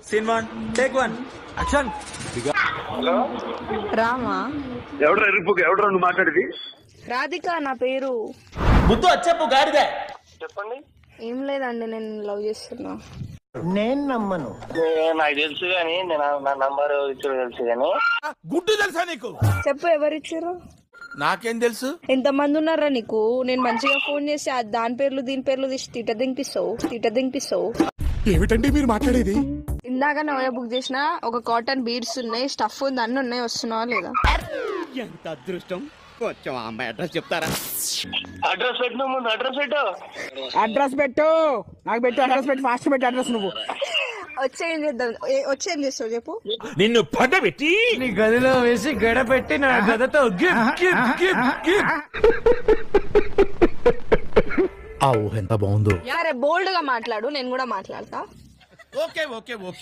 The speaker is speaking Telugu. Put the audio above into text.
Scene 1 take 1 action. Hello Rama? ఎవడ్రా రిపుకు ఎవడ్రా నువ్వు మాట్లాడేది? రాధిక నా పేరు. ముద్దు వచ్చేపు గాడిదే. చెప్పండి. ఏం లేదండి, నేను లవ్ చేస్తున్నా. నేను నమ్మను. నాకు తెలుసు కానీ నేను నా నంబర్ ఇచ్చారు తెలుసు కానీ గుడ్డు తెలుసా నీకు? చెప్పు, ఎవరిచ్చారు? నాకేం తెలుసు? ఎంతమంది ఉన్నారా నీకు? నేను మంచిగా ఫోన్ చేసి దాని పేర్లు దీని పేర్లు తీసి తిట దింపిస్తావు. ఏమిటండి మీరు మాట్లాడేది? ఇందాక నోయా బుక్ చేసిన ఒక కాటన్ బీడ్స్ ఉన్నాయి, స్టఫ్ ఉంది, అన్ని ఉన్నాయి. వస్తున్నావా లేదా? ఎంత అదృష్టం. కొంచెం అమ్మాయి అడ్రస్ చెప్తారా? అడ్రస్ పెట్టిన ముందు అడ్రస్ పెట్టు. అడ్రస్ పెట్టు, నాకు పెట్టు అడ్రస్ పెట్టు, ఫాస్ట్ పెట్టు అడ్రస్. నువ్వు వచ్చేం చేద్దాం, వచ్చేం చేస్తావు చెప్పు. నిన్ను పడబెట్టి నీ గదిలో వేసి గడ పెట్టి నా గదతో ఆ ఊహ ఎంత బాగుందో. సరే బోల్డ్ గా మాట్లాడు, నేను కూడా మాట్లాడతా. Okay okay okay